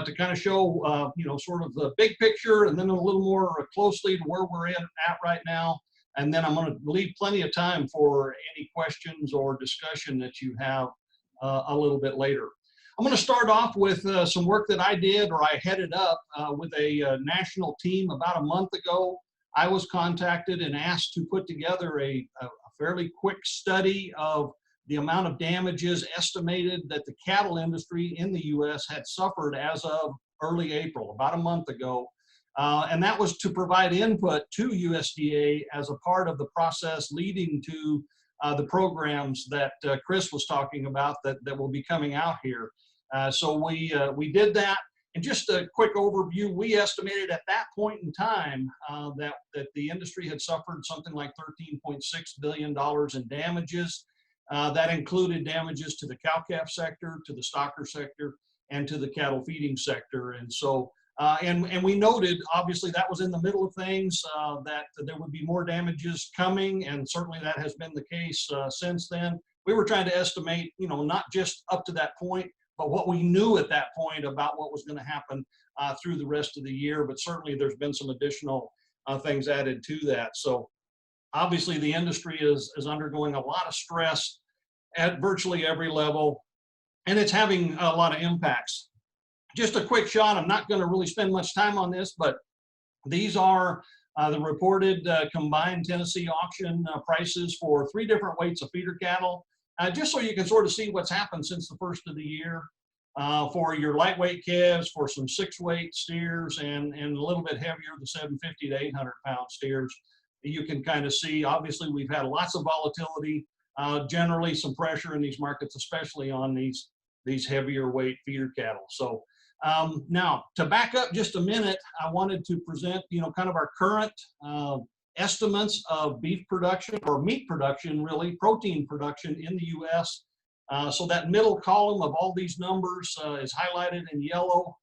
to kind of show, sort of the big picture and then a little more closely to where we're at right now. And then I'm going to leave plenty of time for any questions or discussion that you have a little bit later. I'm going to start off with some work that I did, or I headed up with a national team about a month ago. I was contacted and asked to put together a fairly quick study of the amount of damages estimated that the cattle industry in the U.S. had suffered as of early April, about a month ago. And that was to provide input to USDA as a part of the process leading to the programs that Chris was talking about that will be coming out here. So we did that. And just a quick overview, we estimated at that point in time that the industry had suffered something like $13.6 billion in damages. That included damages to the cow-calf sector, to the stocker sector, and to the cattle feeding sector. And so, and we noted, obviously, that was in the middle of things, that there would be more damages coming, and certainly that has been the case since then. We were trying to estimate, not just up to that point, but what we knew at that point about what was going to happen through the rest of the year. But certainly there's been some additional things added to that. So obviously the industry is undergoing a lot of stress at virtually every level, and it's having a lot of impacts. Just a quick shot, I'm not going to really spend much time on this, but these are the reported combined Tennessee auction prices for 3 different weights of feeder cattle. Just so you can sort of see what's happened since the first of the year for your lightweight calves, for some 6-weight steers, and a little bit heavier, the 750 to 800 pound steers. You can kind of see, obviously, we've had lots of volatility, generally some pressure in these markets, especially on these heavier weight feeder cattle. So now, to back up just a minute, I wanted to present, kind of our current estimates of beef production, or meat production, really, protein production in the U.S. So that middle column of all these numbers is highlighted in yellow,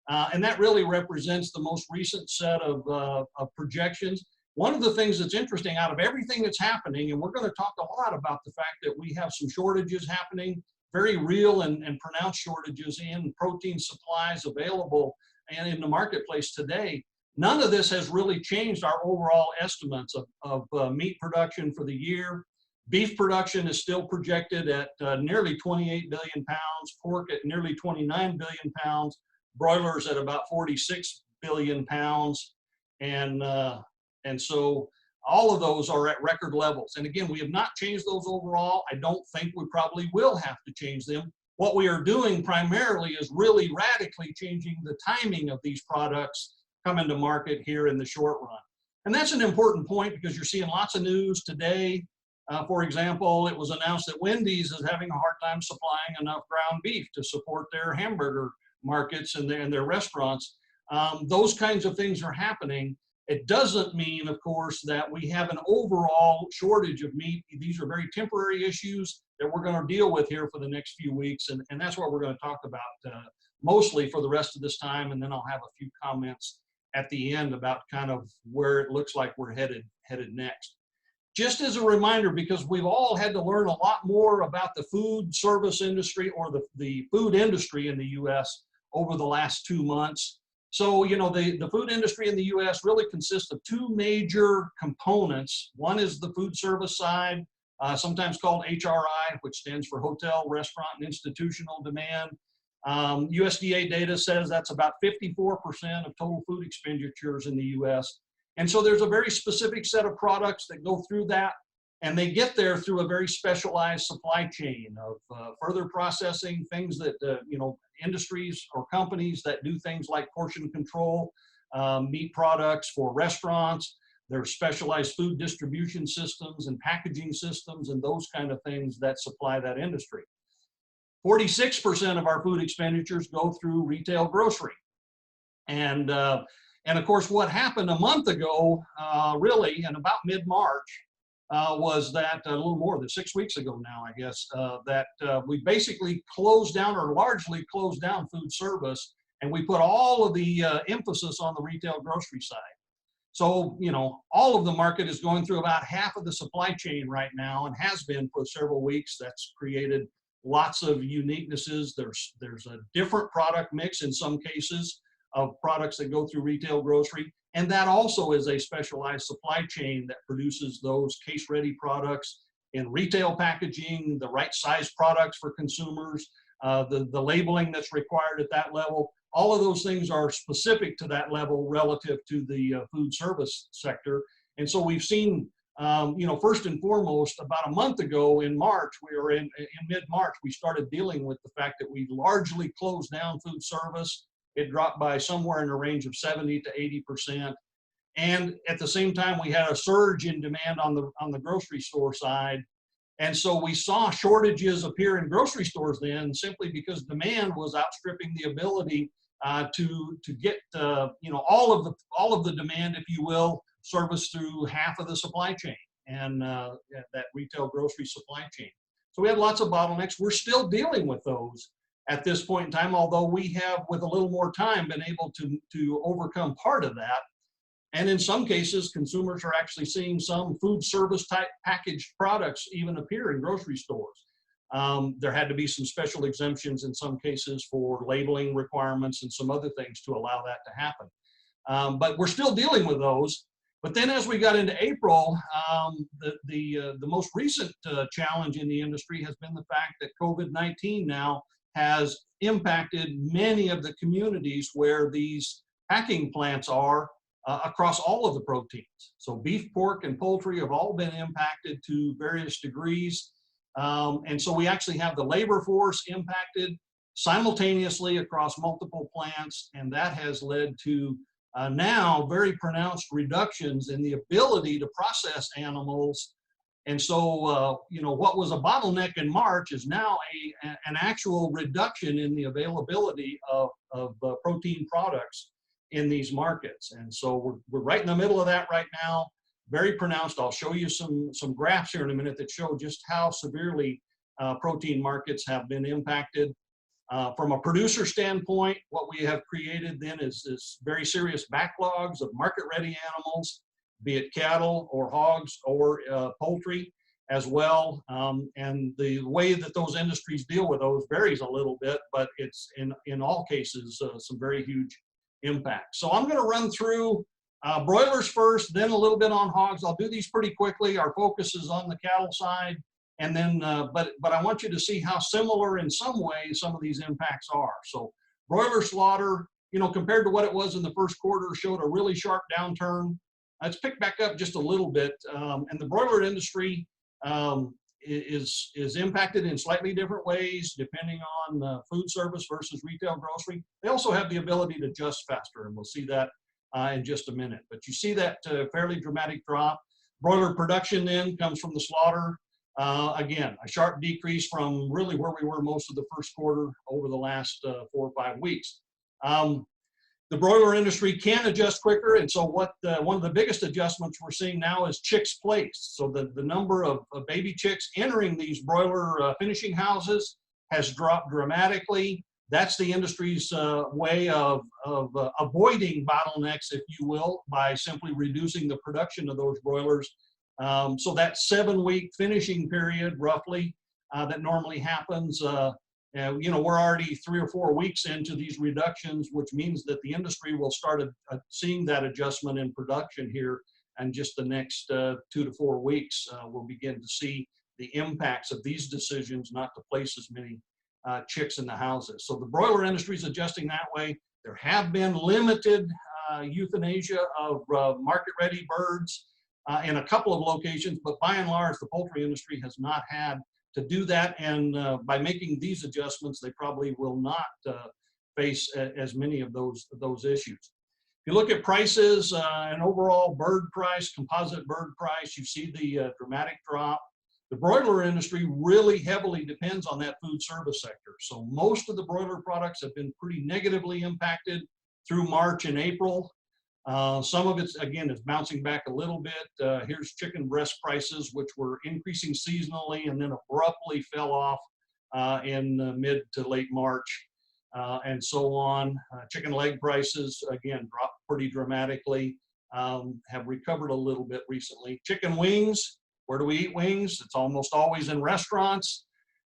and that really represents the most recent set of projections. One of the things that's interesting out of everything that's happening, and we're going to talk a lot about the fact that we have some shortages happening, very real and pronounced shortages in protein supplies available and in the marketplace today. None of this has really changed our overall estimates of meat production for the year. Beef production is still projected at nearly 28 billion pounds, pork at nearly 29 billion pounds, broilers at about 46 billion pounds. And so all of those are at record levels. And again, we have not changed those overall. I don't think we probably will have to change them. What we are doing primarily is really radically changing the timing of these products coming to market here in the short run. And that's an important point because you're seeing lots of news today. For example, it was announced that Wendy's is having a hard time supplying enough ground beef to support their hamburger markets and their restaurants. Those kinds of things are happening. It doesn't mean, of course, that we have an overall shortage of meat. These are very temporary issues that we're going to deal with here for the next few weeks, and that's what we're going to talk about mostly for the rest of this time, and then I'll have a few comments at the end about kind of where it looks like we're headed next. Just as a reminder, because we've all had to learn a lot more about the food service industry, or the food industry in the U.S. over the last 2 months. So, the food industry in the U.S. really consists of 2 major components. One is the food service side, sometimes called HRI, which stands for hotel, restaurant, and institutional demand. USDA data says that's about 54% of total food expenditures in the U.S. And so there's a very specific set of products that go through that, and they get there through a very specialized supply chain of further processing, things that, industries or companies that do things like portion control, meat products for restaurants. There's specialized food distribution systems and packaging systems and those kind of things that supply that industry. 46% of our food expenditures go through retail grocery. And of course, what happened a month ago, really, and about mid-March, was that a little more than 6 weeks ago now, I guess, that we basically closed down, or largely closed down, food service, and we put all of the emphasis on the retail grocery side. So, all of the market is going through about half of the supply chain right now, and has been for several weeks. That's created lots of uniquenesses. There's a different product mix in some cases of products that go through retail grocery. And that also is a specialized supply chain that produces those case-ready products in retail packaging, the right size products for consumers, the labeling that's required at that level. All of those things are specific to that level relative to the food service sector. And so we've seen, first and foremost, about a month ago in March, in mid-March, we started dealing with the fact that we largely closed down food service. It dropped by somewhere in the range of 70 to 80%. And at the same time, we had a surge in demand on the grocery store side. And so we saw shortages appear in grocery stores then, simply because demand was outstripping the ability to get all of the demand, if you will, serviced through half of the supply chain and that retail grocery supply chain. So we had lots of bottlenecks. We're still dealing with those at this point in time, although we have, with a little more time, been able to overcome part of that. And in some cases, consumers are actually seeing some food service type packaged products even appear in grocery stores. There had to be some special exemptions in some cases for labeling requirements and some other things to allow that to happen. But we're still dealing with those. But then as we got into April, the most recent challenge in the industry has been the fact that COVID-19 now has impacted many of the communities where these packing plants are across all of the proteins. So beef, pork, and poultry have all been impacted to various degrees. And so we actually have the labor force impacted simultaneously across multiple plants, and that has led to now very pronounced reductions in the ability to process animals. And so, what was a bottleneck in March is now an actual reduction in the availability of protein products in these markets. And so we're right in the middle of that right now, very pronounced. I'll show you some graphs here in a minute that show just how severely protein markets have been impacted. From a producer standpoint, what we have created then is very serious backlogs of market-ready animals, be it cattle or hogs or poultry as well. And the way that those industries deal with those varies a little bit, but it's in all cases some very huge impact. So I'm going to run through broilers first, then a little bit on hogs. I'll do these pretty quickly. Our focus is on the cattle side. And then, but I want you to see how similar in some ways some of these impacts are. So broiler slaughter, compared to what it was in the first quarter, showed a really sharp downturn. It's picked back up just a little bit. And the broiler industry is impacted in slightly different ways, depending on food service versus retail grocery. They also have the ability to adjust faster, and we'll see that in just a minute. But you see that fairly dramatic drop. Broiler production then comes from the slaughter. Again, a sharp decrease from really where we were most of the first quarter over the last 4 or 5 weeks. The broiler industry can adjust quicker, and so one of the biggest adjustments we're seeing now is chicks placed. So the number of baby chicks entering these broiler finishing houses has dropped dramatically. That's the industry's way of avoiding bottlenecks, if you will, by simply reducing the production of those broilers. So that 7-week finishing period, roughly, that normally happens, we're already 3 or 4 weeks into these reductions, which means that the industry will start seeing that adjustment in production here, and just the next 2 to 4 weeks, we'll begin to see the impacts of these decisions not to place as many chicks in the houses. So the broiler industry is adjusting that way. There have been limited euthanasia of market-ready birds in a couple of locations, but by and large, the poultry industry has not had to do that, and by making these adjustments, they probably will not face as many of those issues. If you look at prices, an overall bird price, composite bird price, you see the dramatic drop. The broiler industry really heavily depends on that food service sector. So most of the broiler products have been pretty negatively impacted through March and April. Some of it's, again, is bouncing back a little bit. Here's chicken breast prices, which were increasing seasonally and then abruptly fell off in mid to late March, and so on. Chicken leg prices, again, dropped pretty dramatically, have recovered a little bit recently. Chicken wings, where do we eat wings? It's almost always in restaurants.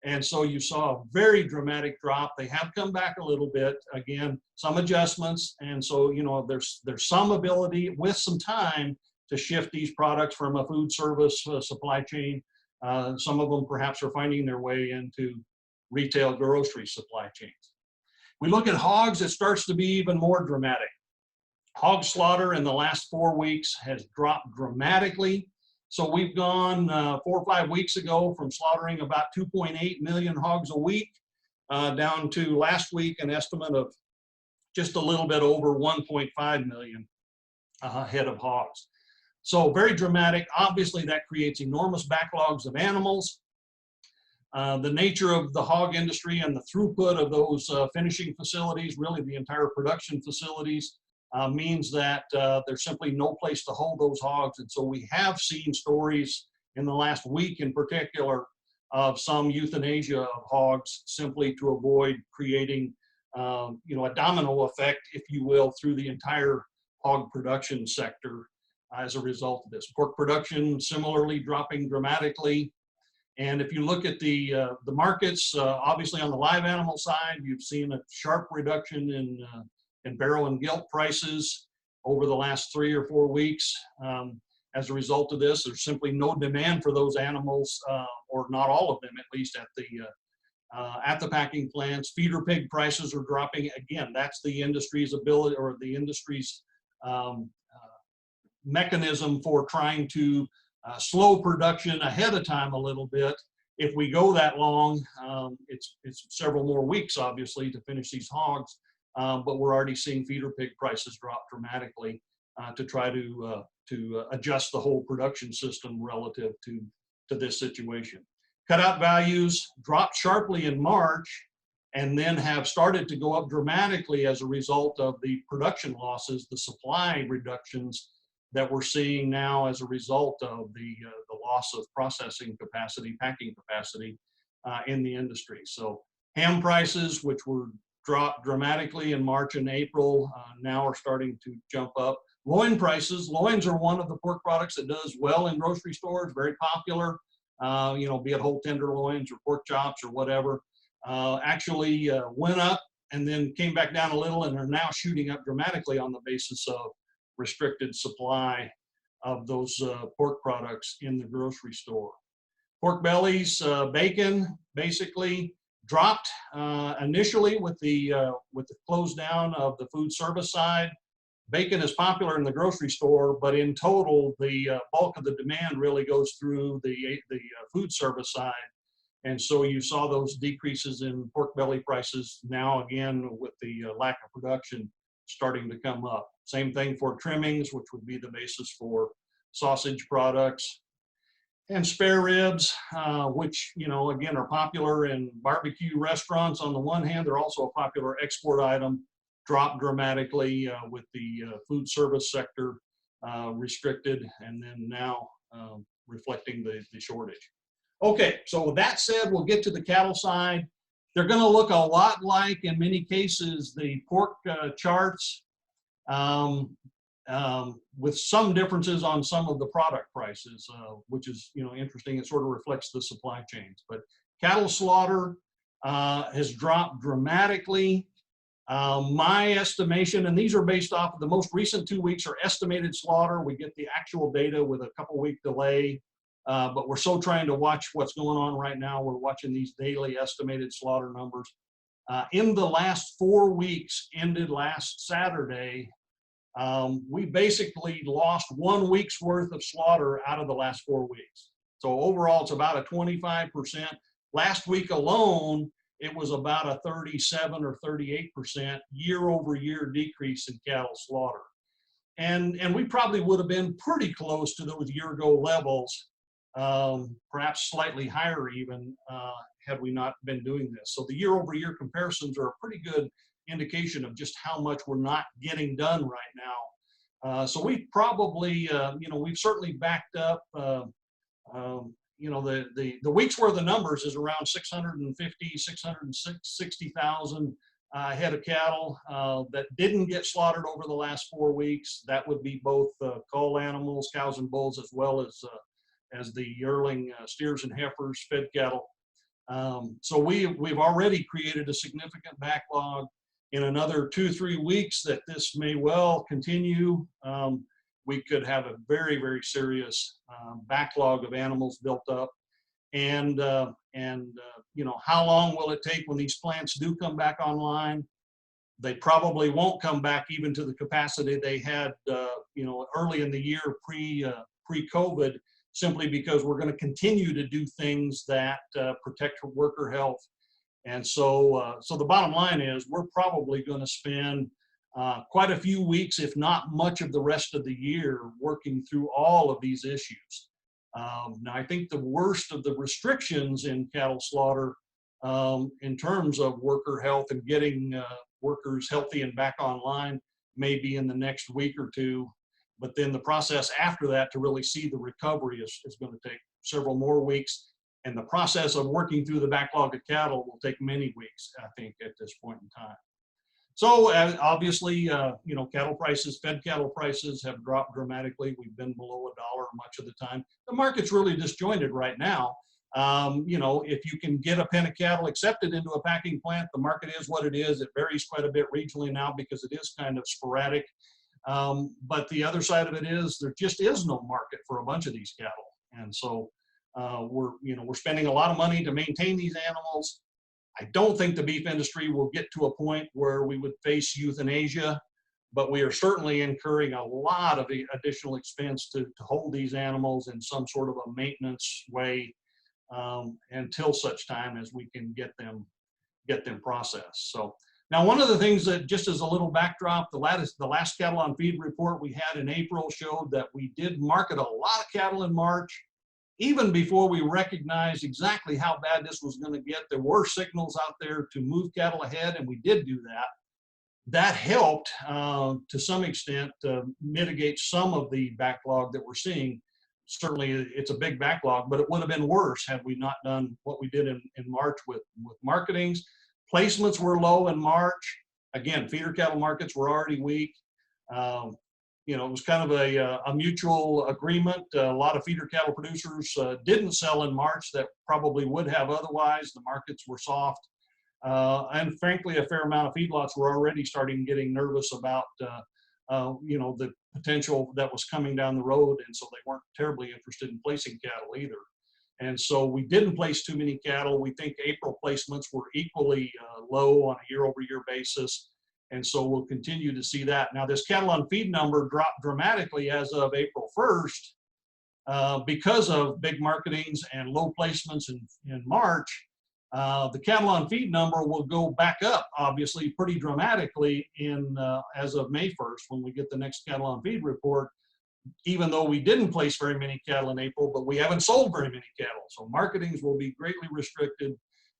And so you saw a very dramatic drop. They have come back a little bit, again, some adjustments. And so, you know, there's some ability with some time to shift these products from a food service supply chain. Some of them perhaps are finding their way into retail grocery supply chains. We look at hogs, it starts to be even more dramatic. Hog slaughter in the last 4 weeks has dropped dramatically. So we've gone 4 or 5 weeks ago from slaughtering about 2.8 million hogs a week down to last week an estimate of just a little bit over 1.5 million head of hogs. So very dramatic. Obviously that creates enormous backlogs of animals. The nature of the hog industry and the throughput of those finishing facilities, really the entire production facilities, means that there's simply no place to hold those hogs. And so we have seen stories in the last week in particular of some euthanasia of hogs simply to avoid creating you know, a domino effect, if you will, through the entire hog production sector as a result of this. Pork production similarly dropping dramatically. And if you look at the markets, obviously on the live animal side, you've seen a sharp reduction in barrel and gilt prices over the last 3 or 4 weeks. As a result of this, there's simply no demand for those animals, or not all of them, at least at the packing plants. Feeder pig prices are dropping. Again, that's the industry's ability, or the industry's mechanism for trying to slow production ahead of time a little bit. If we go that long, it's several more weeks, obviously, to finish these hogs. But we're already seeing feeder pig prices drop dramatically to try to adjust the whole production system relative to this situation. Cutout values dropped sharply in March and then have started to go up dramatically as a result of the production losses, the supply reductions that we're seeing now as a result of the loss of processing capacity, packing capacity in the industry. So ham prices, which were dropped dramatically in March and April, now are starting to jump up. Loin prices, loins are one of the pork products that does well in grocery stores, very popular, you know, be it whole tenderloins or pork chops or whatever. Actually went up and then came back down a little and are now shooting up dramatically on the basis of restricted supply of those pork products in the grocery store. Pork bellies, bacon, basically dropped initially with the close down of the food service side. Bacon is popular in the grocery store, but in total, the bulk of the demand really goes through the food service side. And so you saw those decreases in pork belly prices now again with the lack of production starting to come up. Same thing for trimmings, which would be the basis for sausage products. And spare ribs, which, you know, again, are popular in barbecue restaurants on the one hand. They're also a popular export item, dropped dramatically with the food service sector restricted, and then now reflecting the shortage. Okay, so with that said, we'll get to the cattle side. They're going to look a lot like, in many cases, the pork charts, with some differences on some of the product prices, which is, you know, interesting. It sort of reflects the supply chains. But cattle slaughter has dropped dramatically. My estimation, and these are based off of the most recent 2 weeks, are estimated slaughter. We get the actual data with a couple-week delay. But we're so trying to watch what's going on right now. We're watching these daily estimated slaughter numbers. In the last 4 weeks, ended last Saturday, we basically lost 1 week's worth of slaughter out of the last 4 weeks. So overall, it's about a 25%. Last week alone, it was about a 37 or 38% year-over-year decrease in cattle slaughter. And we probably would have been pretty close to those year-ago levels, perhaps slightly higher even, had we not been doing this. So the year-over-year comparisons are a pretty good indication of just how much we're not getting done right now. So we probably, you know, we've certainly backed up, you know, the week's worth of numbers is around 660,000 head of cattle that didn't get slaughtered over the last 4 weeks. That would be both cull animals, cows and bulls, as well as the yearling steers and heifers, fed cattle. So we've already created a significant backlog. In another 2-3 weeks that this may well continue, we could have a very, very serious backlog of animals built up. And you know, how long will it take when these plants do come back online? They probably won't come back even to the capacity they had, you know, early in the year pre-COVID, simply because we're going to continue to do things that protect worker health. And so, so the bottom line is we're probably going to spend quite a few weeks, if not much of the rest of the year, working through all of these issues. Now, I think the worst of the restrictions in cattle slaughter in terms of worker health and getting workers healthy and back online may be in the next week or two. But then the process after that to really see the recovery is going to take several more weeks. And the process of working through the backlog of cattle will take many weeks, I think, at this point in time. So obviously, you know, cattle prices, fed cattle prices have dropped dramatically. We've been below $1 much of the time. The market's really disjointed right now. You know, if you can get a pen of cattle accepted into a packing plant, the market is what it is. It varies quite a bit regionally now because it is kind of sporadic. But the other side of it is there just is no market for a bunch of these cattle. And so we're spending a lot of money to maintain these animals. I don't think the beef industry will get to a point where we would face euthanasia, but we are certainly incurring a lot of additional expense to hold these animals in some sort of a maintenance way until such time as we can get them processed. So now, one of the things that, just as a little backdrop, the last cattle on feed report we had in April showed that we did market a lot of cattle in March. Even before we recognized exactly how bad this was going to get, there were signals out there to move cattle ahead, and we did do that. That helped to some extent mitigate some of the backlog that we're seeing. Certainly, it's a big backlog, but it would have been worse had we not done what we did in March with marketings. Placements were low in March. Again, feeder cattle markets were already weak. You know, it was kind of a mutual agreement. A lot of feeder cattle producers didn't sell in March that probably would have otherwise. The markets were soft. And frankly, a fair amount of feedlots were already getting nervous about, you know, the potential that was coming down the road. And so they weren't terribly interested in placing cattle either. And so we didn't place too many cattle. We think April placements were equally low on a year-over-year basis. And so we'll continue to see that. Now, this cattle on feed number dropped dramatically as of April 1st because of big marketings and low placements in March. The cattle on feed number will go back up, obviously, pretty dramatically as of May 1st when we get the next cattle on feed report, even though we didn't place very many cattle in April, but we haven't sold very many cattle. So marketings will be greatly restricted,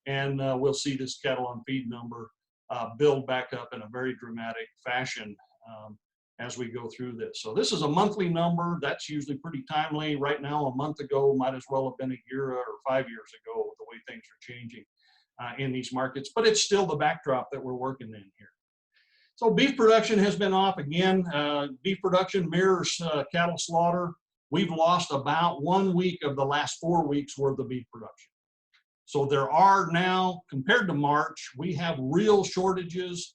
and we'll see this cattle on feed number build back up in a very dramatic fashion as we go through this. So this is a monthly number. That's usually pretty timely. Right now, a month ago might as well have been a year or 5 years ago with the way things are changing in these markets, but it's still the backdrop that we're working in here. So beef production has been off again. Beef production mirrors cattle slaughter. We've lost about 1 week of the last 4 weeks worth of beef production. So there are now, compared to March, we have real shortages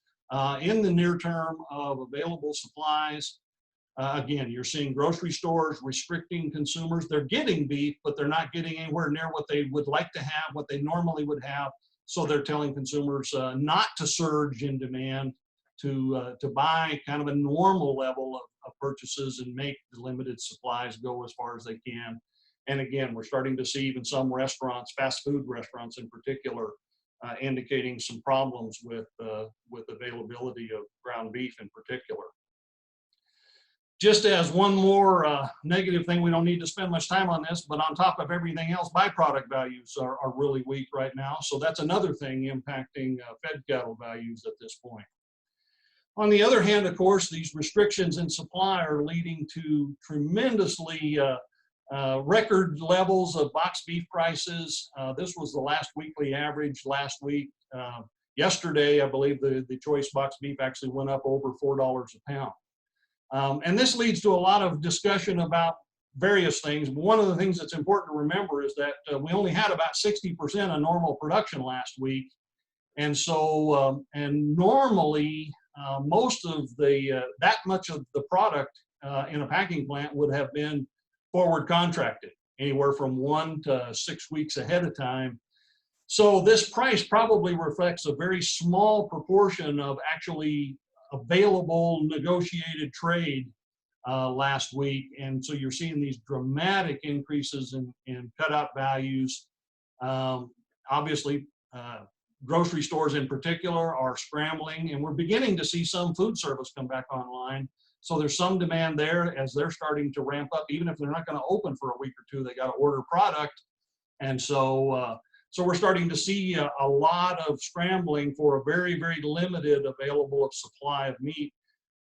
in the near term of available supplies. Again, you're seeing grocery stores restricting consumers. They're getting beef, but they're not getting anywhere near what they would like to have, what they normally would have. So they're telling consumers not to surge in demand, to buy kind of a normal level of purchases and make the limited supplies go as far as they can. And again, we're starting to see even some restaurants, fast food restaurants in particular, indicating some problems with availability of ground beef in particular. Just as one more negative thing, we don't need to spend much time on this, but on top of everything else, byproduct values are really weak right now. So that's another thing impacting fed cattle values at this point. On the other hand, of course, these restrictions in supply are leading to tremendously record levels of box beef prices. This was the last weekly average last week. Yesterday, I believe the choice box beef actually went up over $4 a pound. And this leads to a lot of discussion about various things. But one of the things that's important to remember is that we only had about 60% of normal production last week. And so, and normally most of the, that much of the product in a packing plant would have been forward contracted, anywhere from 1 to 6 weeks ahead of time. So this price probably reflects a very small proportion of actually available negotiated trade last week. And so you're seeing these dramatic increases in cutout values. Obviously, grocery stores in particular are scrambling, and we're beginning to see some food service come back online. So there's some demand there as they're starting to ramp up. Even if they're not going to open for a week or two, they got to order product. And so, so we're starting to see a lot of scrambling for a very, very limited available supply of meat.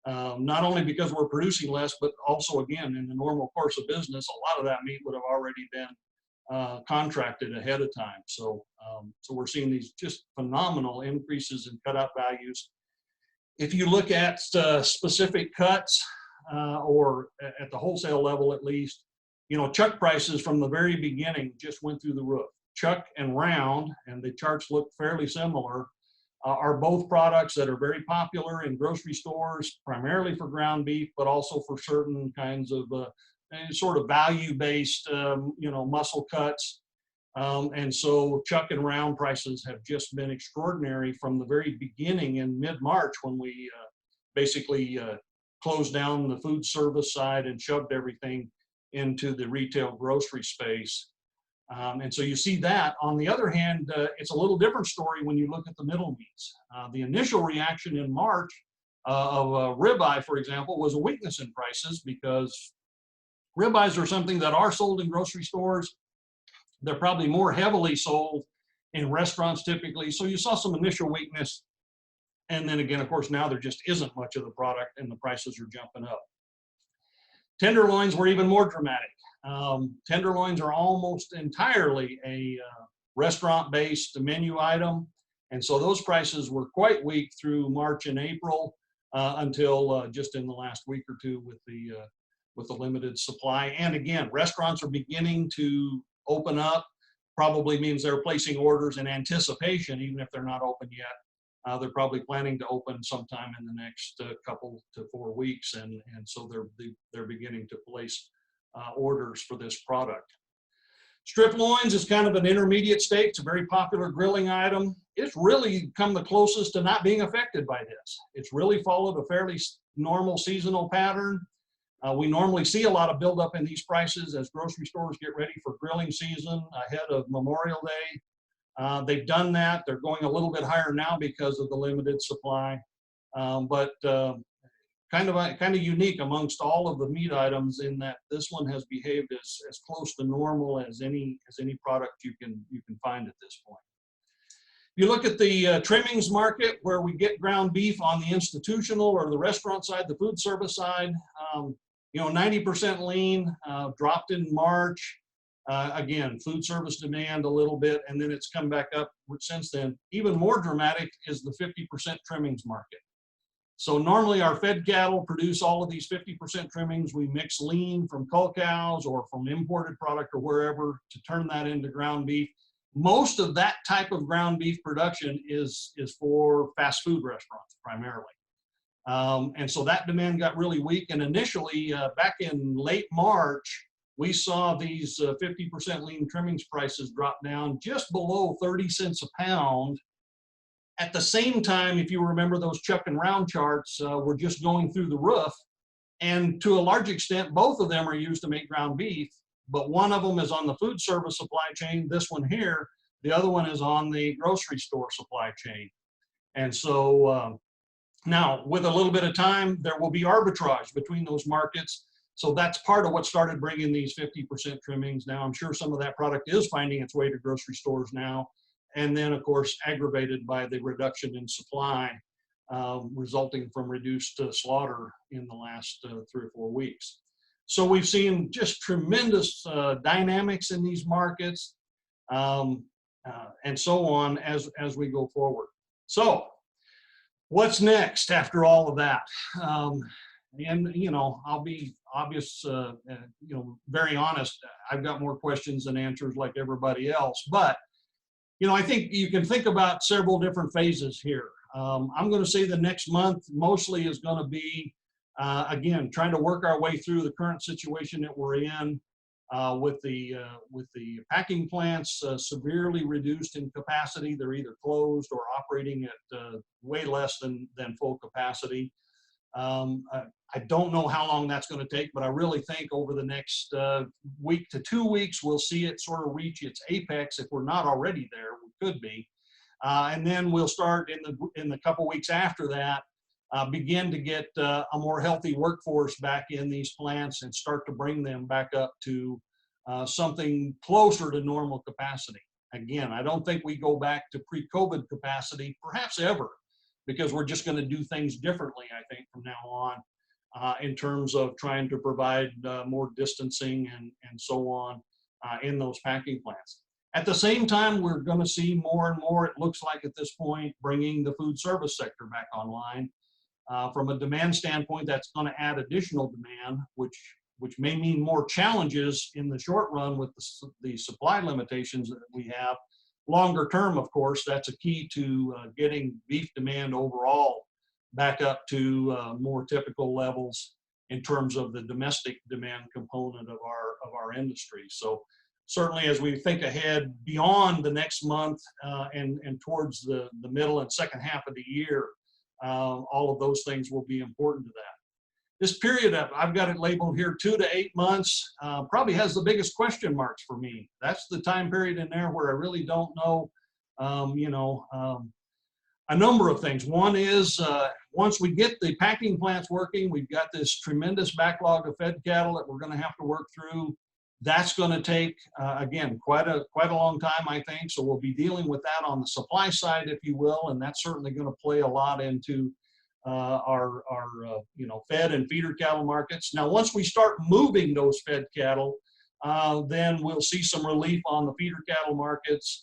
Not only because we're producing less, but also, again, in the normal course of business, a lot of that meat would have already been contracted ahead of time. So, so we're seeing these just phenomenal increases in cutout values. If you look at specific cuts, or at the wholesale level at least, you know, chuck prices from the very beginning just went through the roof. Chuck and round, and the charts look fairly similar, are both products that are very popular in grocery stores, primarily for ground beef, but also for certain kinds of sort of value-based, you know, muscle cuts. And so chuck and round prices have just been extraordinary from the very beginning in mid-March, when we basically closed down the food service side and shoved everything into the retail grocery space. And so you see that. On the other hand, it's a little different story when you look at the middle meats. The initial reaction in March of ribeye, for example, was a weakness in prices, because ribeyes are something that are sold in grocery stores. They're probably more heavily sold in restaurants typically. So you saw some initial weakness. And then again, of course, now there just isn't much of the product and the prices are jumping up. Tenderloins were even more dramatic. Tenderloins are almost entirely a restaurant-based menu item. And so those prices were quite weak through March and April until just in the last week or two with the limited supply. And again, restaurants are beginning to open up. Probably means they're placing orders in anticipation, even if they're not open yet. They're probably planning to open sometime in the next couple to 4 weeks, and so they're beginning to place orders for this product. Strip loins is kind of an intermediate state. It's a very popular grilling item. It's really come the closest to not being affected by this. It's really followed a fairly normal seasonal pattern. We normally see a lot of buildup in these prices as grocery stores get ready for grilling season ahead of Memorial Day. They've done that. They're going a little bit higher now because of the limited supply, but kind of unique amongst all of the meat items in that this one has behaved as close to normal as any product you can find at this point. If you look at the trimmings market, where we get ground beef on the institutional or the restaurant side, the food service side, you know, 90% lean, dropped in March. Again, food service demand a little bit, and then it's come back up since then. Even more dramatic is the 50% trimmings market. So normally our fed cattle produce all of these 50% trimmings. We mix lean from cull cows or from imported product or wherever to turn that into ground beef. Most of that type of ground beef production is for fast food restaurants primarily. And so that demand got really weak. And initially, back in late March, we saw these 50% lean trimmings prices drop down just below 30 cents a pound. At the same time, if you remember, those chuck and round charts were just going through the roof. And to a large extent, both of them are used to make ground beef, but one of them is on the food service supply chain, this one here, the other one is on the grocery store supply chain. And so now, with a little bit of time, there will be arbitrage between those markets. So that's part of what started bringing these 50% trimmings. Now, I'm sure some of that product is finding its way to grocery stores now. And then, of course, aggravated by the reduction in supply resulting from reduced slaughter in the last 3 or 4 weeks. So we've seen just tremendous dynamics in these markets and so on as we go forward. So what's next after all of that? And, you know, I'll be obvious, you know, very honest. I've got more questions than answers like everybody else. But, you know, I think you can think about several different phases here. I'm going to say the next month mostly is going to be, again, trying to work our way through the current situation that we're in with the packing plants severely reduced in capacity. They're either closed or operating at way less than full capacity. I don't know how long that's going to take, but I really think over the next week to 2 weeks, we'll see it sort of reach its apex. If we're not already there, we could be. And then we'll start in the couple weeks after that, begin to get a more healthy workforce back in these plants and start to bring them back up to something closer to normal capacity. Again, I don't think we go back to pre-COVID capacity, perhaps ever, because we're just going to do things differently, I think, from now on in terms of trying to provide more distancing and so on in those packing plants. At the same time, we're going to see more and more, it looks like at this point, bringing the food service sector back online. From a demand standpoint, that's going to add additional demand, which may mean more challenges in the short run with the supply limitations that we have. Longer term, of course, that's a key to getting beef demand overall back up to more typical levels in terms of the domestic demand component of our industry. So certainly as we think ahead beyond the next month and towards the middle and second half of the year, all of those things will be important to that. This period, I've got it labeled here 2 to 8 months, probably has the biggest question marks for me. That's the time period in there where I really don't know, a number of things. One is once we get the packing plants working, we've got this tremendous backlog of fed cattle that we're going to have to work through. That's going to take, again, quite a long time, I think. So we'll be dealing with that on the supply side, if you will, and that's certainly going to play a lot into our fed and feeder cattle markets. Now, once we start moving those fed cattle, then we'll see some relief on the feeder cattle markets,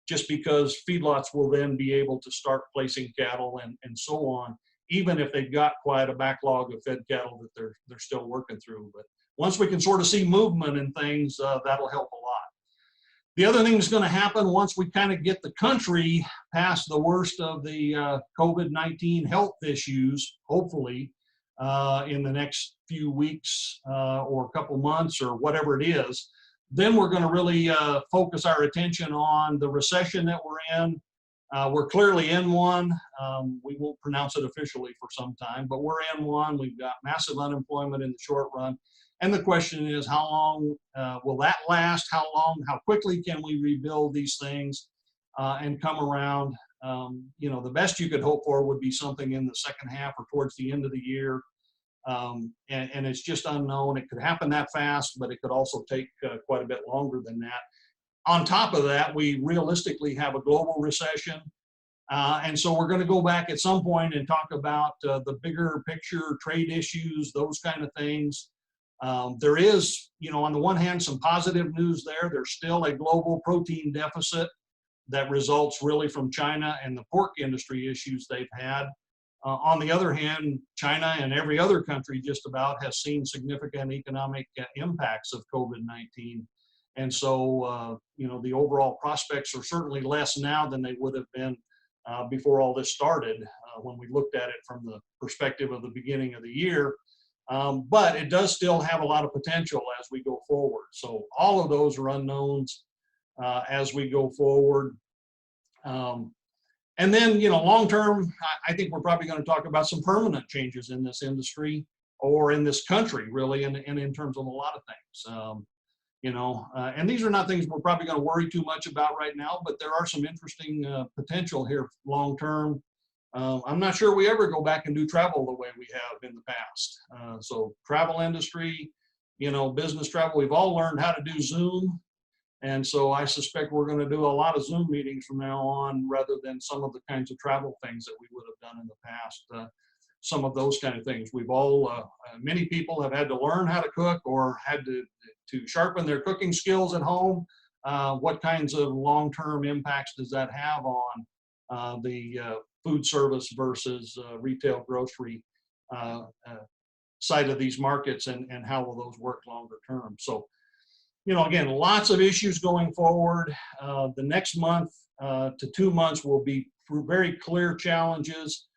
just because feedlots will then be able to start placing cattle and so on, even if they've got quite a backlog of fed cattle that they're still working through. But once we can sort of see movement and things, that'll help a lot. The other thing that's going to happen once we kind of get the country past the worst of the COVID-19 health issues, hopefully in the next few weeks or a couple months or whatever it is, then we're going to really focus our attention on the recession that we're in. We're clearly in one. We won't pronounce it officially for some time, but we're in one. We've got massive unemployment in the short run. And the question is, how long will that last? How quickly can we rebuild these things and come around? The best you could hope for would be something in the second half or towards the end of the year. And it's just unknown. It could happen that fast, but it could also take quite a bit longer than that. On top of that, we realistically have a global recession. And so we're going to go back at some point and talk about the bigger picture, trade issues, those kind of things. There is, on the one hand, some positive news there. There's still a global protein deficit that results really from China and the pork industry issues they've had. On the other hand, China and every other country just about has seen significant economic impacts of COVID-19. And so, the overall prospects are certainly less now than they would have been before all this started when we looked at it from the perspective of the beginning of the year. But it does still have a lot of potential as we go forward. So all of those are unknowns as we go forward. And then, long term, I think we're probably going to talk about some permanent changes in this industry or in this country, really, and in terms of a lot of things. And these are not things we're probably going to worry too much about right now, but there are some interesting potential here long term. I'm not sure we ever go back and do travel the way we have in the past. So travel industry, business travel, we've all learned how to do Zoom. And so I suspect we're going to do a lot of Zoom meetings from now on rather than some of the kinds of travel things that we would have done in the past. Some of those kind of things. We've all, many people have had to learn how to cook or had to sharpen their cooking skills at home. What kinds of long-term impacts does that have on the food service versus retail grocery side of these markets, and how will those work longer term. So, you know, again, lots of issues going forward. The next month to 2 months will be very clear challenges,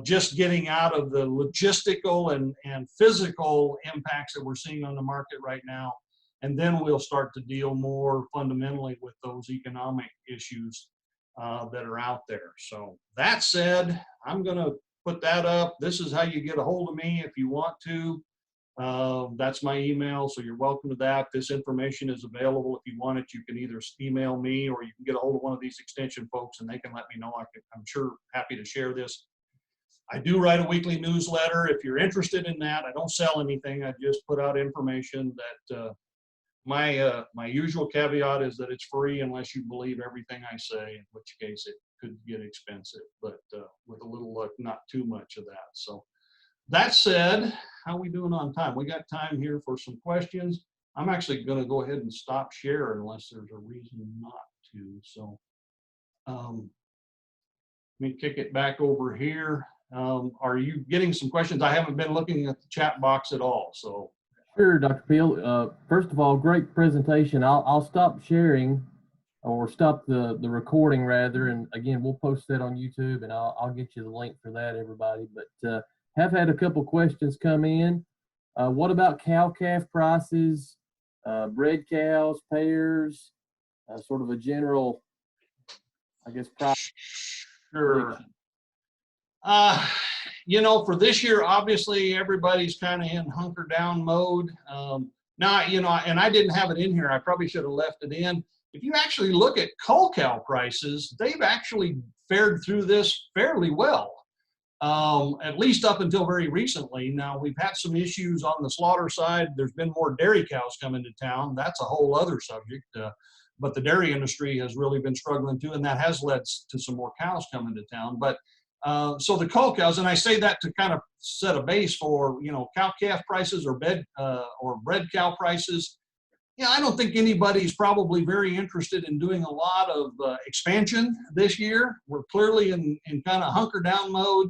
just getting out of the logistical and physical impacts that we're seeing on the market right now. And then we'll start to deal more fundamentally with those economic issues that are out there. So that said, I'm going to put that up. This is how you get a hold of me if you want to. That's my email, so you're welcome to that. This information is available. If you want it, you can either email me or you can get a hold of one of these extension folks and they can let me know. I'm sure happy to share this. I do write a weekly newsletter. If you're interested in that, I don't sell anything. I just put out information that my usual caveat is that it's free unless you believe everything I say, in which case it could get expensive, but with a little luck, not too much of that. So that said, how are we doing on time? We got time here for some questions. I'm actually going to go ahead and stop share unless there's a reason not to. So let me kick it back over here. Are you getting some questions? I haven't been looking at the chat box at all. So sure, Dr. Peel. First of all, great presentation. I'll stop sharing, or stop the recording rather, and again we'll post that on YouTube, and I'll get you the link for that, everybody. But have had a couple questions come in. What about cow-calf prices, bred cows, pairs, sort of a general, I guess, price? Sure. You know, for this year, obviously everybody's kind of in hunker down mode. Now, you know, and I didn't have it in here. I probably should have left it in. If you actually look at cull cow prices, they've actually fared through this fairly well. At least up until very recently. Now, we've had some issues on the slaughter side. There's been more dairy cows coming to town. That's a whole other subject. But the dairy industry has really been struggling too, and that has led to some more cows coming to town. But so the cull cows, and I say that to kind of set a base for, you know, cow-calf prices or bred cow prices. Yeah, I don't think anybody's probably very interested in doing a lot of expansion this year. We're clearly in kind of hunker down mode.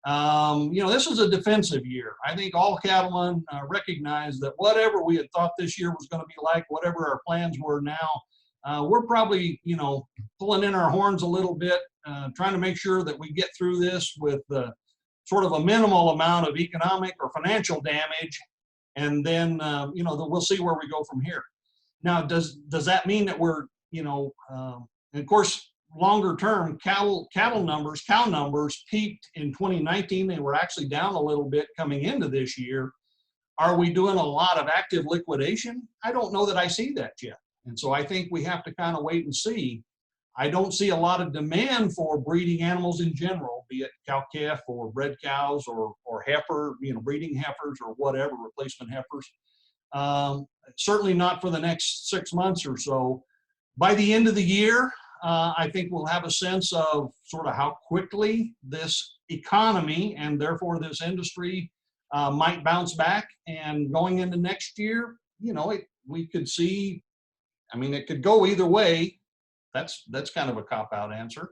You know, this is a defensive year. I think all cattlemen recognize that whatever we had thought this year was going to be like, whatever our plans were now, we're probably, you know, pulling in our horns a little bit, trying to make sure that we get through this with sort of a minimal amount of economic or financial damage. And then, you know, we'll see where we go from here. Now, does that mean that we're, you know, and of course, longer term, cow numbers peaked in 2019. They were actually down a little bit coming into this year. Are we doing a lot of active liquidation? I don't know that I see that yet. And so I think we have to kind of wait and see. I don't see a lot of demand for breeding animals in general, be it cow-calf or bred cows or heifer, you know, breeding heifers or whatever, replacement heifers. Certainly not for the next 6 months or so. By the end of the year, I think we'll have a sense of sort of how quickly this economy and therefore this industry might bounce back. And going into next year, you know, we could see, I mean, it could go either way. That's kind of a cop-out answer.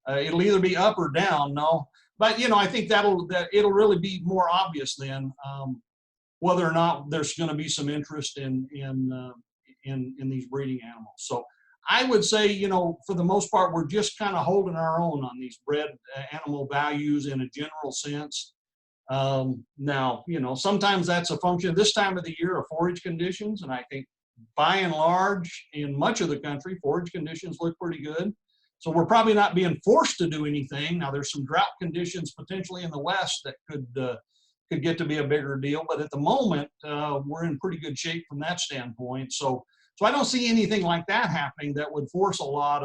It'll either be up or down, no. But, you know, I think it'll really be more obvious then whether or not there's going to be some interest in these breeding animals. So I would say, you know, for the most part, we're just kind of holding our own on these bred animal values in a general sense. Now, you know, sometimes that's a function this time of the year of forage conditions, and I think by and large, in much of the country, forage conditions look pretty good. So we're probably not being forced to do anything. Now, there's some drought conditions potentially in the West that could get to be a bigger deal, but at the moment, we're in pretty good shape from that standpoint. So I don't see anything like that happening that would force a lot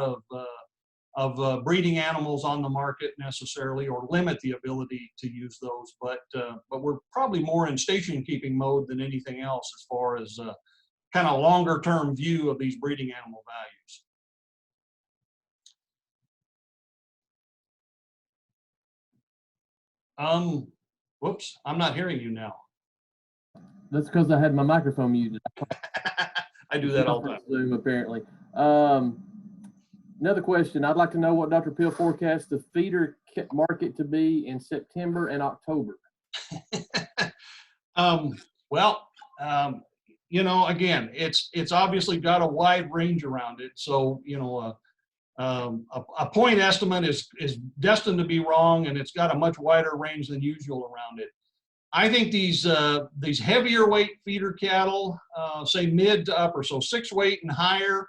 of breeding animals on the market necessarily, or limit the ability to use those. But we're probably more in station keeping mode than anything else as far as kind of longer term view of these breeding animal values. Whoops, I'm not hearing you now. That's because I had my microphone muted. I do that all the time. Zoom, apparently. Another question. I'd like to know what Dr. Peel forecasts the feeder market to be in September and October. Well, um, you know, again, it's obviously got a wide range around it. So, you know, a point estimate is destined to be wrong, and it's got a much wider range than usual around it. I think these heavier weight feeder cattle, say mid to upper, so 6 weight and higher,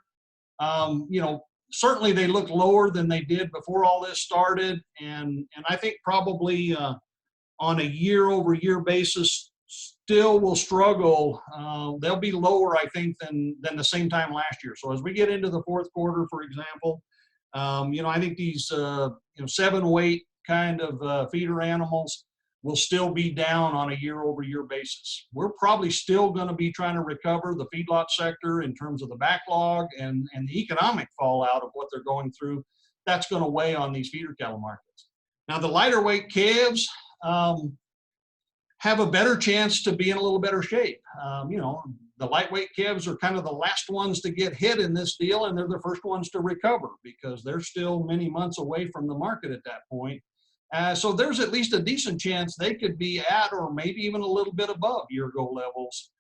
you know, certainly they look lower than they did before all this started, and I think probably on a year-over-year basis still will struggle. They'll be lower, I think, than the same time last year. So as we get into the fourth quarter, for example, you know, I think these you know, 7 weight kind of feeder animals will still be down on a year-over-year basis. We're probably still going to be trying to recover the feedlot sector in terms of the backlog and the economic fallout of what they're going through. That's going to weigh on these feeder cattle markets. Now, the lighter weight calves have a better chance to be in a little better shape. You know, the lightweight calves are kind of the last ones to get hit in this deal, and they're the first ones to recover because they're still many months away from the market at that point. So there's at least a decent chance they could be at or maybe even a little bit above year-ago levels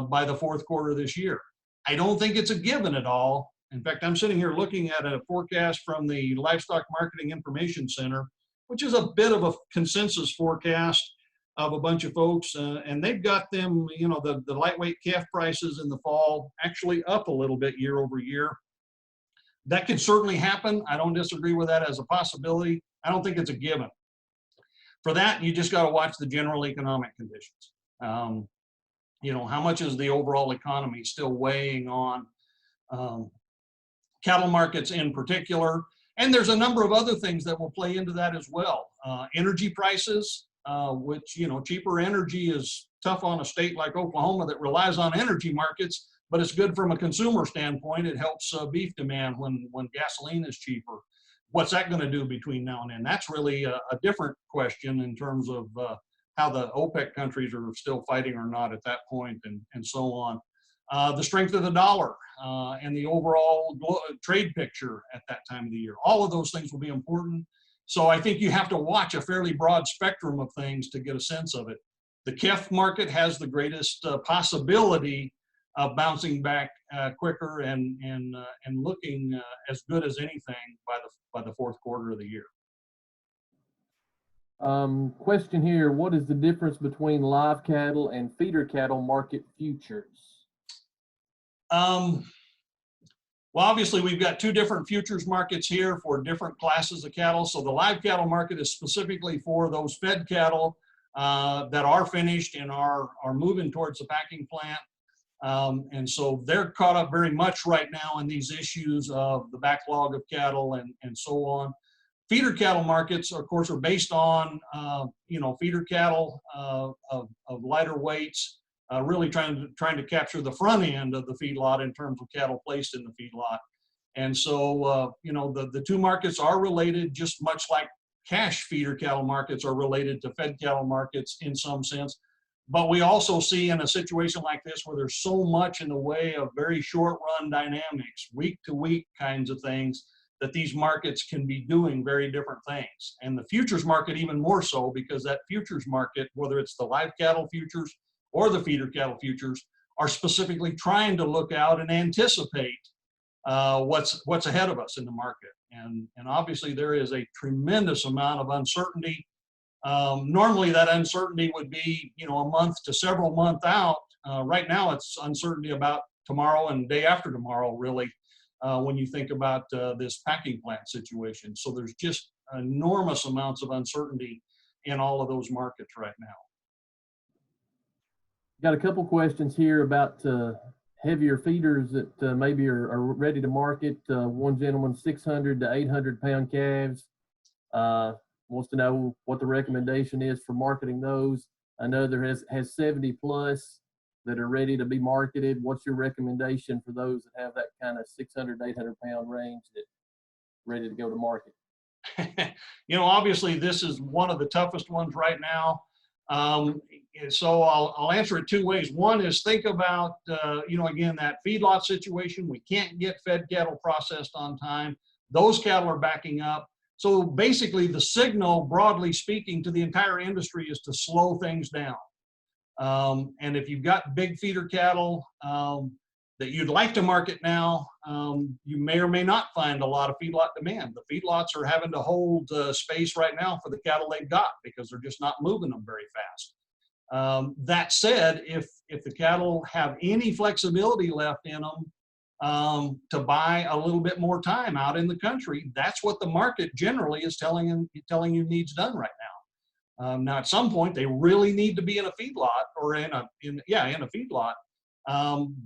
by the fourth quarter of this year. I don't think it's a given at all. In fact, I'm sitting here looking at a forecast from the Livestock Marketing Information Center, which is a bit of a consensus forecast of a bunch of folks, and they've got them, you know, the lightweight calf prices in the fall actually up a little bit year over year. That could certainly happen. I don't disagree with that as a possibility. I don't think it's a given. For that, you just got to watch the general economic conditions. You know, how much is the overall economy still weighing on cattle markets in particular? And there's a number of other things that will play into that as well. Energy prices, which, you know, cheaper energy is tough on a state like Oklahoma that relies on energy markets, but it's good from a consumer standpoint. It helps beef demand when gasoline is cheaper. What's that going to do between now and then? That's really a different question in terms of how the OPEC countries are still fighting or not at that point, and so on. The strength of the dollar and the overall trade picture at that time of the year. All of those things will be important. So I think you have to watch a fairly broad spectrum of things to get a sense of it. The calf market has the greatest possibility of bouncing back quicker and looking as good as anything by the fourth quarter of the year. Question here: what is the difference between live cattle and feeder cattle market futures? Well, obviously, we've got two different futures markets here for different classes of cattle. So the live cattle market is specifically for those fed cattle that are finished and are moving towards the packing plant. And so they're caught up very much right now in these issues of the backlog of cattle and so on. Feeder cattle markets, of course, are based on, you know, feeder cattle of lighter weights, really trying to capture the front end of the feedlot in terms of cattle placed in the feedlot. And so, you know, the two markets are related, just much like cash feeder cattle markets are related to fed cattle markets in some sense. But we also see in a situation like this where there's so much in the way of very short run dynamics, week to week kinds of things, that these markets can be doing very different things. And the futures market even more so, because that futures market, whether it's the live cattle futures or the feeder cattle futures, are specifically trying to look out and anticipate what's ahead of us in the market. And obviously there is a tremendous amount of uncertainty. Normally that uncertainty would be, you know, a month to several months out. Right now it's uncertainty about tomorrow and day after tomorrow, really, when you think about this packing plant situation. So there's just enormous amounts of uncertainty in all of those markets right now. Got a couple questions here about heavier feeders that maybe are ready to market. One gentleman, 600 to 800 pound calves, wants to know what the recommendation is for marketing those. Another has 70 plus that are ready to be marketed. What's your recommendation for those that have that kind of 600 800 pound range that ready to go to market? You know, obviously this is one of the toughest ones right now. So I'll answer it two ways. One is think about, you know, again, that feedlot situation. We can't get fed cattle processed on time. Those cattle are backing up. So basically the signal, broadly speaking, to the entire industry is to slow things down. And if you've got big feeder cattle that you'd like to market now, you may or may not find a lot of feedlot demand. The feedlots are having to hold space right now for the cattle they've got because they're just not moving them very fast. That said, if the cattle have any flexibility left in them to buy a little bit more time out in the country, that's what the market generally is telling you needs done right now. Now, at some point, they really need to be in a feedlot or in a feedlot.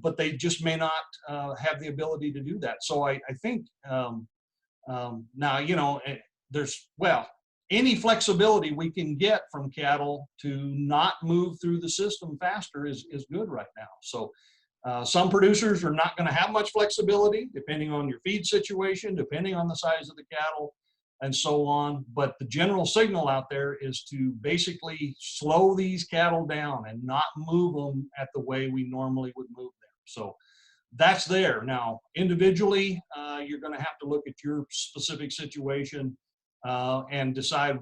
But they just may not have the ability to do that. So I think now, you know, any flexibility we can get from cattle to not move through the system faster is good right now. So some producers are not going to have much flexibility depending on your feed situation, depending on the size of the cattle, and so on. But the general signal out there is to basically slow these cattle down and not move them at the way we normally would move them. So that's there. Now, individually, you're going to have to look at your specific situation and decide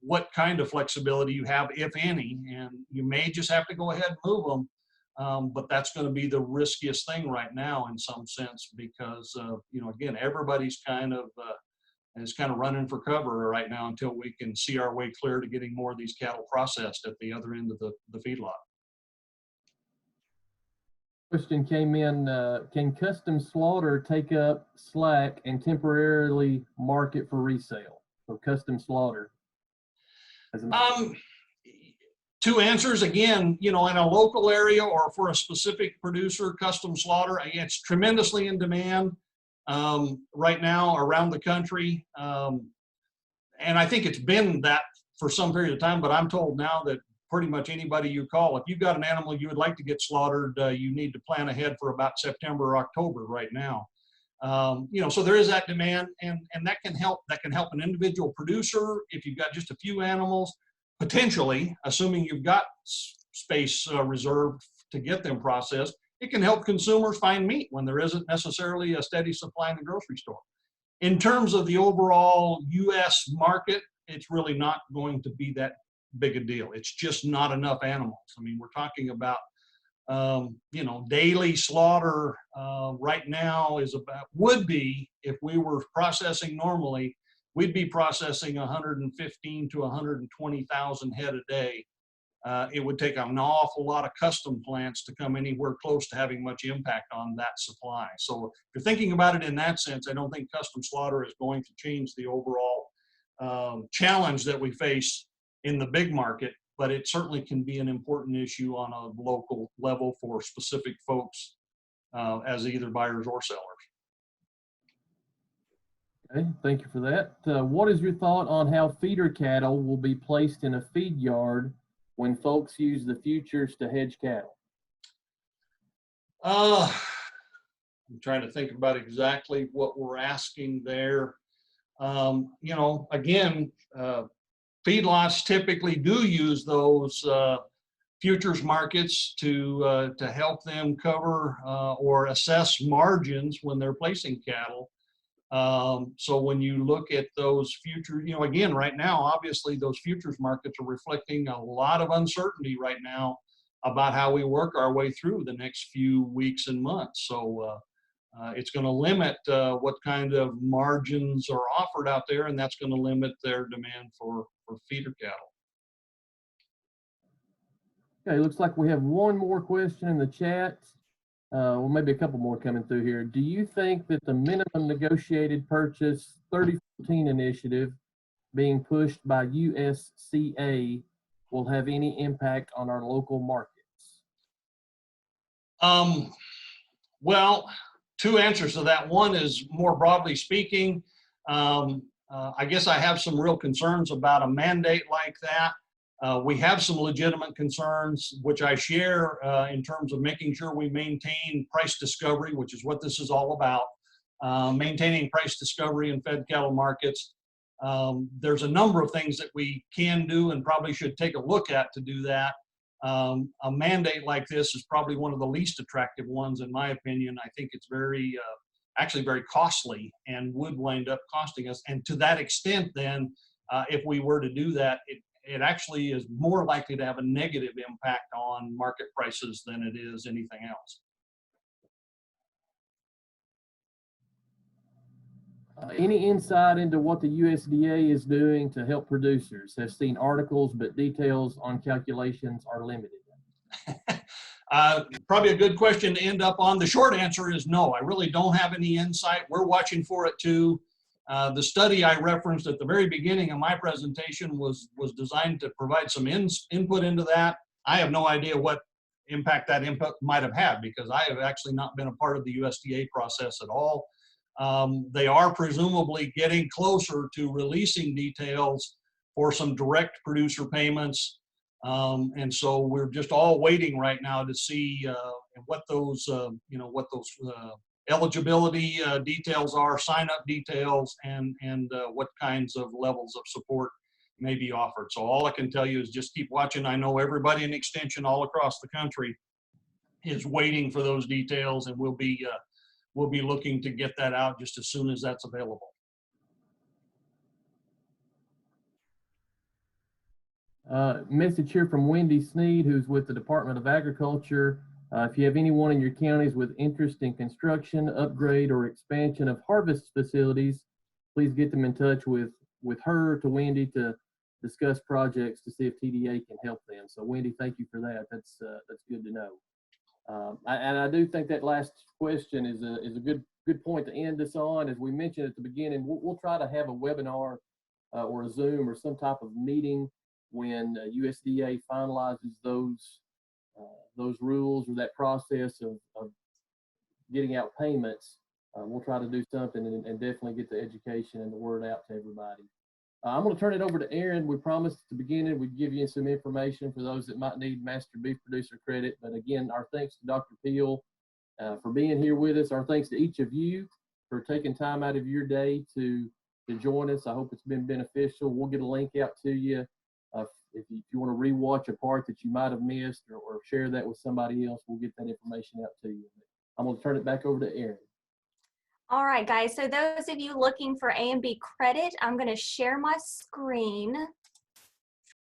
what kind of flexibility you have, if any, and you may just have to go ahead and move them. But that's going to be the riskiest thing right now in some sense because, you know, again, everybody's kind of running for cover right now until we can see our way clear to getting more of these cattle processed at the other end of the feedlot. Question came in, can custom slaughter take up slack and temporarily market for resale? So custom slaughter. Two answers. Again, you know, in a local area or for a specific producer, custom slaughter, it's tremendously in demand right now around the country. And I think it's been that for some period of time, but I'm told now that pretty much anybody you call, if you've got an animal you would like to get slaughtered, you need to plan ahead for about September or October right now. You know, so there is that demand, and that can help an individual producer if you've got just a few animals, potentially, assuming you've got space reserved to get them processed. It can help consumers find meat when there isn't necessarily a steady supply in the grocery store. In terms of the overall U.S. market, it's really not going to be that big a deal. It's just not enough animals. I mean, we're talking about, you know, daily slaughter right now would be, if we were processing normally, we'd be processing 115 to 120,000 head a day. It would take an awful lot of custom plants to come anywhere close to having much impact on that supply. So if you're thinking about it in that sense, I don't think custom slaughter is going to change the overall challenge that we face in the big market, but it certainly can be an important issue on a local level for specific folks as either buyers or sellers. Okay, thank you for that. What is your thought on how feeder cattle will be placed in a feed yard when folks use the futures to hedge cattle? I'm trying to think about exactly what we're asking there. You know, again, feedlots typically do use those futures markets to help them cover or assess margins when they're placing cattle. So when you look at those futures, you know, again, right now, obviously those futures markets are reflecting a lot of uncertainty right now about how we work our way through the next few weeks and months. So it's going to limit what kind of margins are offered out there, and that's going to limit their demand for feeder cattle. Okay, looks like we have one more question in the chat. Well, maybe a couple more coming through here. Do you think that the minimum negotiated purchase 3014 initiative being pushed by USCA will have any impact on our local markets? Well, two answers to that. One is, more broadly speaking, I guess I have some real concerns about a mandate like that. We have some legitimate concerns, which I share in terms of making sure we maintain price discovery, which is what this is all about, maintaining price discovery in fed cattle markets. There's a number of things that we can do and probably should take a look at to do that. A mandate like this is probably one of the least attractive ones, in my opinion. I think it's actually very costly and would wind up costing us. And to that extent, then, if we were to do that, it actually is more likely to have a negative impact on market prices than it is anything else. Any insight into what the USDA is doing to help producers? Have seen articles, but details on calculations are limited. Probably a good question to end up on. The short answer is no. I really don't have any insight. We're watching for it too. The study I referenced at the very beginning of my presentation was designed to provide some input into that. I have no idea what impact that input might have had, because I have actually not been a part of the USDA process at all. They are presumably getting closer to releasing details for some direct producer payments. And so we're just all waiting right now to see what those, eligibility details are, sign-up details, and what kinds of levels of support may be offered. So all I can tell you is just keep watching. I know everybody in Extension all across the country is waiting for those details, and we'll be looking to get that out just as soon as that's available. Message here from Wendy Sneed, who's with the Department of Agriculture. If you have anyone in your counties with interest in construction, upgrade, or expansion of harvest facilities, please get them in touch with her, to Wendy, to discuss projects to see if TDA can help them. So Wendy, thank you for that. That's good to know. And I do think that last question is a good point to end this on. As we mentioned at the beginning, we'll try to have a webinar or a Zoom or some type of meeting when USDA finalizes those rules or that process of getting out payments. We'll try to do something and definitely get the education and the word out to everybody. I'm going to turn it over to Aaron. We promised at the beginning we'd give you some information for those that might need Master Beef Producer credit. But again, our thanks to Dr. Peel for being here with us. Our thanks to each of you for taking time out of your day to join us. I hope it's been beneficial. We'll get a link out to you. If you want to rewatch a part that you might have missed or share that with somebody else, we'll get that information out to you. I'm going to turn it back over to Aaron. All right, guys. So those of you looking for A&B credit, I'm going to share my screen.